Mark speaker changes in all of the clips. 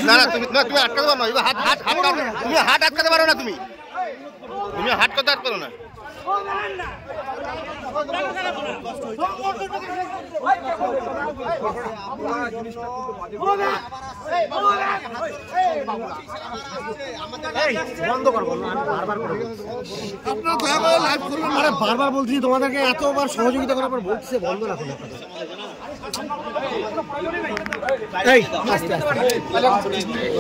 Speaker 1: না না তুমি আটকাতে পারো না, তুমি হাত আটকাতে পারো না, তুমি হাত করতে পারো না।
Speaker 2: বারবার বলছি তোমাদেরকে, এতবার সহযোগিতা করার পর বলছে বন্ধ রাখুন।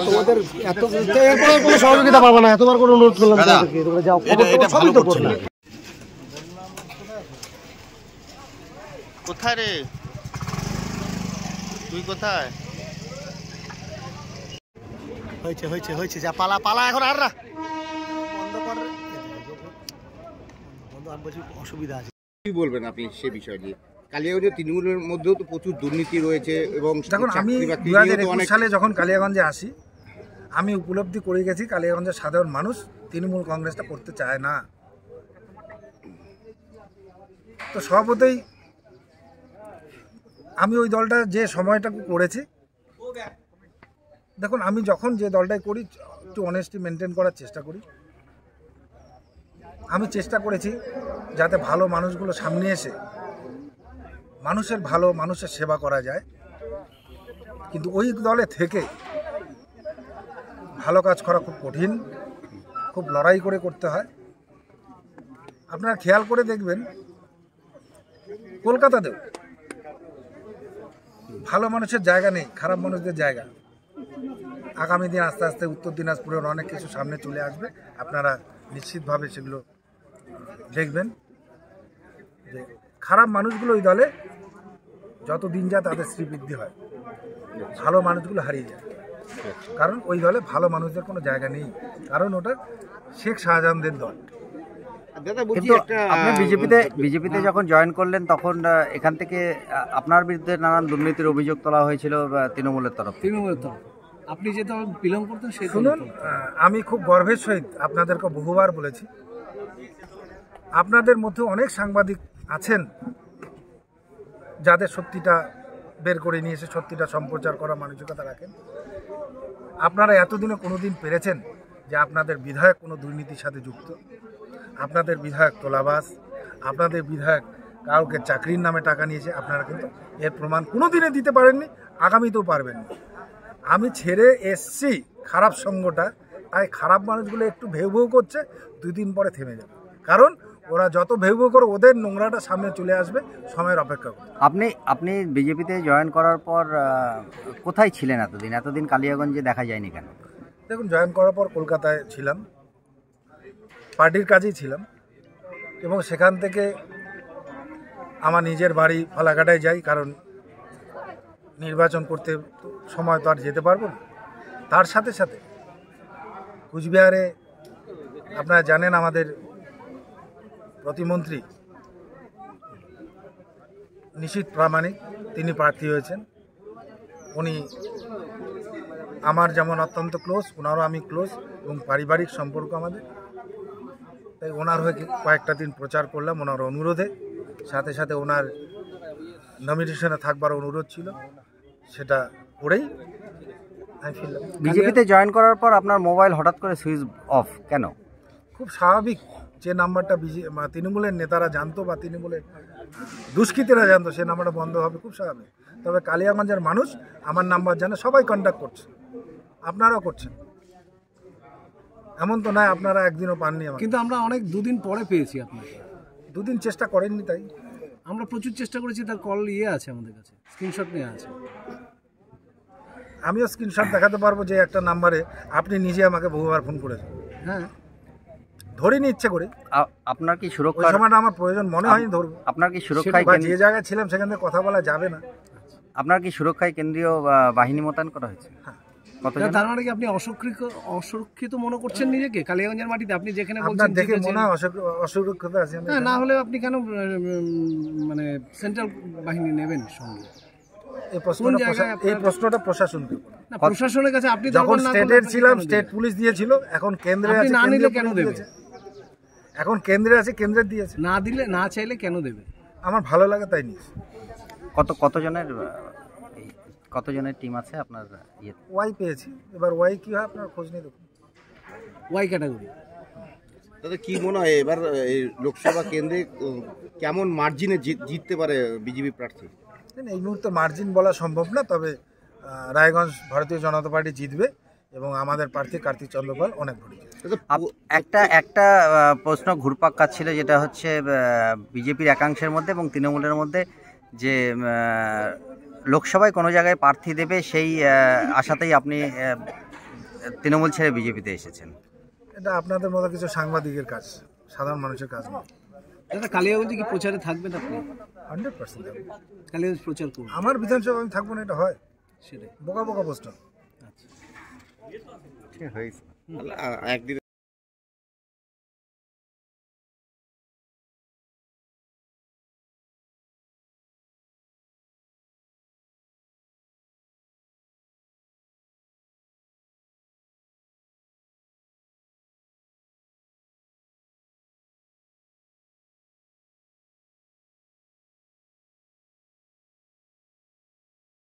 Speaker 2: তোমাদের এত কোনো সহযোগিতা পাবো না, এতবার করে অনুরোধ করলাম।
Speaker 1: কোথায় রে তুই, কোথায়?
Speaker 2: হয়েছে হয়েছে হয়েছে, যা পালা পালা এখন। আর না বন্ধ কর, বন্ধ আর বলছি অসুবিধা আছে।
Speaker 3: কি বলবেন আপনি সে বিষয় নিয়ে? কালিয়াগঞ্জে তৃণমূলের মধ্যেও তো প্রচুর দুর্নীতি রয়েছে এবং
Speaker 4: দেখুন, আমি 2021 সালে যখন কালিয়াগঞ্জে আসি, আমি উপলব্ধি করে গেছি কালিয়াগঞ্জের সাধারণ মানুষ তৃণমূল কংগ্রেসটা করতে চায় না। তো স্বভাবতই আমি ওই দলটা যে সময়টাকে করেছি, দেখুন আমি যখন যে দলটাই করি একটু অনেস্টি মেনটেন করার চেষ্টা করি। আমি চেষ্টা করেছি যাতে ভালো মানুষগুলো সামনে এসে মানুষের ভালো, মানুষের সেবা করা যায়। কিন্তু ওই দলে থেকে ভালো কাজ করা খুব কঠিন, খুব লড়াই করে করতে হয়। আপনারা খেয়াল করে দেখবেন, কলকাতাতেও ভালো মানুষের জায়গা নেই, খারাপ মানুষদের জায়গা। আগামী দিন আস্তে আস্তে উত্তর দিনাজপুরের অনেক কিছু সামনে চলে আসবে, আপনারা নিশ্চিতভাবে সেগুলো দেখবেন যে খারাপ মানুষগুলো ওই দলে যত দিন যায় তাদের শ্রীবৃদ্ধি হয়, ভালো মানুষগুলো হারিয়ে যায়। কারণ ওই দলে ভালো মানুষদের কোনো জায়গা নেই, কারণ ওটা শেখ শাহজাহানদের দল।
Speaker 5: আপনি বিজেপিতে যখন জয়েন করলেন তখন এখান থেকে আপনার বিরুদ্ধে নানান দুর্নীতির অভিযোগ তোলা হয়েছিল তৃণমূলের তরফ।
Speaker 2: আপনি যে দল বিলং করতেন সেই
Speaker 4: শুনুন, আমি খুব গর্বের সহিত আপনাদেরকে বহুবার বলেছি, আপনাদের মধ্যে অনেক সাংবাদিক আছেন যাদের সত্যিটা বের করে নিয়ে এসে সত্যিটা সম্প্রচার করার মানসিকতা রাখেন। আপনারা এতদিনে কোনোদিন পেরেছেন যে আপনাদের বিধায়ক কোনো দুর্নীতির সাথে যুক্ত, আপনাদের বিধায়ক তোলাবাজ, আপনাদের বিধায়ক কাউকে চাকরির নামে টাকা নিয়েছে? আপনারা কিন্তু এর প্রমাণ কোনো দিনে দিতে পারেননি, আগামীতেও পারবেন না। আমি ছেড়ে এসছি খারাপ সঙ্গটা, তাই খারাপ মানুষগুলো একটু ভেউ ভেউ করছে, 2 দিন পরে থেমে যাবে। কারণ ওরা যত ভেউ ভেউ করে ওদের নোংরাটা সামনে চলে আসবে, সময়ের অপেক্ষা করবে।
Speaker 5: আপনি বিজেপিতে জয়েন করার পর কোথায় ছিলেন এতদিন কালিয়াগঞ্জে দেখা যায়নি কেন?
Speaker 4: দেখুন, জয়েন করার পর কলকাতায় ছিলাম, পার্টির কাজেই ছিলাম, এবং সেখান থেকে আমার নিজের বাড়ি ফালাকাটায় যাই, কারণ নির্বাচন করতে সময় তো আর যেতে পারবো না। তার সাথে সাথে কুচবিহারে আপনারা জানেন আমাদের প্রতিমন্ত্রী নিশীথ প্রামাণিক, তিনি প্রার্থী হয়েছেন। উনি আমার যেমন অত্যন্ত ক্লোজ, ওনারও আমি ক্লোজ, এবং পারিবারিক সম্পর্ক আমাদের। তাই ওনার হয়ে কয়েকটা দিন প্রচার করলাম ওনার অনুরোধে, সাথে সাথে ওনার নমিনেশনে থাকবার অনুরোধ ছিল, সেটা করেই আমি ফিরলাম।
Speaker 5: বিজেপিতে জয়েন করার পর আপনার মোবাইল হঠাৎ করে সুইচ অফ কেন?
Speaker 4: খুব স্বাভাবিক, যে নাম্বারটা তৃণমূলের নেতারা জানতো বা তৃণমূলের দুষ্কৃতীরা জানতো, সে নাম্বারটা বন্ধ হবে, খুব স্বাভাবিক। তবে কালিয়াগঞ্জের মানুষ আমার নাম্বার জানে, সবাই কন্ট্যাক্ট করছে, আপনারাও করছেন, এমন তো নয় আপনারা একদিনও পাননি।
Speaker 2: কিন্তু আমরা অনেক 2 দিন পরে পেয়েছি আপনাকে।
Speaker 4: 2 দিন চেষ্টা করেননি, তাই
Speaker 2: আমরা প্রচুর চেষ্টা করেছি, তার কল আছে আমাদের কাছে, স্ক্রিনশট নিয়ে আছে।
Speaker 4: আমিও স্ক্রিনশট দেখাতে পারবো যে একটা নাম্বারে আপনি নিজে আমাকে বহুবার ফোন করেছেন।
Speaker 2: হ্যাঁ,
Speaker 4: ধরিনি ইচ্ছে করে।
Speaker 5: আপনার কি সুরক্ষা,
Speaker 4: ওই সময়টা আমার প্রয়োজন মনে হয়নি ধরবো।
Speaker 5: আপনার কি সুরক্ষায়
Speaker 4: যে জায়গায় ছিলাম সেখান থেকে কথা বলা যাবে না।
Speaker 5: আপনার কি সুরক্ষায় কেন্দ্রীয় বাহিনী মোতায়েন করা হয়েছে?
Speaker 4: হ্যাঁ।
Speaker 2: তার মানে কি আপনি অসুরক্ষিত মনে করছেন নিজেকে কালিয়াগঞ্জের মাটিতে? আপনি যেখানে বলছেন
Speaker 4: দেখে মনে হয় অসুরক্ষিত আছে।
Speaker 2: না হলে আপনি কেন মানে সেন্ট্রাল বাহিনী নেবেন সঙ্গে?
Speaker 4: এই প্রশ্নটা প্রশাসনকে।
Speaker 2: না, প্রশাসনের কাছে আপনি
Speaker 4: যখন স্টেটের ছিলাম স্টেট পুলিশ দিয়েছিল, এখন কেন্দ্রে আছে,
Speaker 2: না নিলে কেন দেবে?
Speaker 4: এখন কেন্দ্রে আছে, কেন্দ্রে দিয়েছে।
Speaker 2: না দিলে, না চাইলে কেন দেবে?
Speaker 4: আমার ভালো লাগে তাই নিয়েছি।
Speaker 5: কতজনের টিম আছে আপনার ইয়ে?
Speaker 4: ওয়াই পেয়েছি, এবার ওয়াই কি হয় আপনার খোঁজ নিয়ে দেখুন।
Speaker 2: Y category.
Speaker 3: তাতে কি মনে হয় এবার এই লোকসভা কেন্দ্রে কেমন মার্জিনে জিততে পারে বিজেপি প্রার্থী?
Speaker 4: এই মুহূর্তে মার্জিন বলা সম্ভব না, তবে রায়গঞ্জ ভারতীয় জনতা পার্টি জিতবে এবং আমাদের প্রার্থী কার্তিক চন্দ্রপাল অনেক ভোটে জিতবে।
Speaker 5: একটা প্রশ্ন ঘুরপাক খাচ্ছিল, যেটা হচ্ছে বিজেপির একাংশের মধ্যে এবং তৃণমূলের মধ্যে, যে লোকসভায় কোনো জায়গায় প্রার্থী দেবে সেই আশাতেই আপনি তৃণমূল ছেড়ে বিজেপিতে এসেছেন।
Speaker 4: এটা আপনাদের মতো কিছু সাংবাদিকের কাজ, সাধারণ মানুষের কাজ নয়।
Speaker 2: দাদা কালিয়াগঞ্জে কি প্রচারে থাকবেন আপনি?
Speaker 4: 100%
Speaker 2: কালিয়াগঞ্জ প্রচার করুন।
Speaker 4: আমার বিধানসভা আমি থাকবো না, এটা হয়?
Speaker 2: সেটাই।
Speaker 4: বোকা বোকা প্রশ্ন।
Speaker 3: একদিন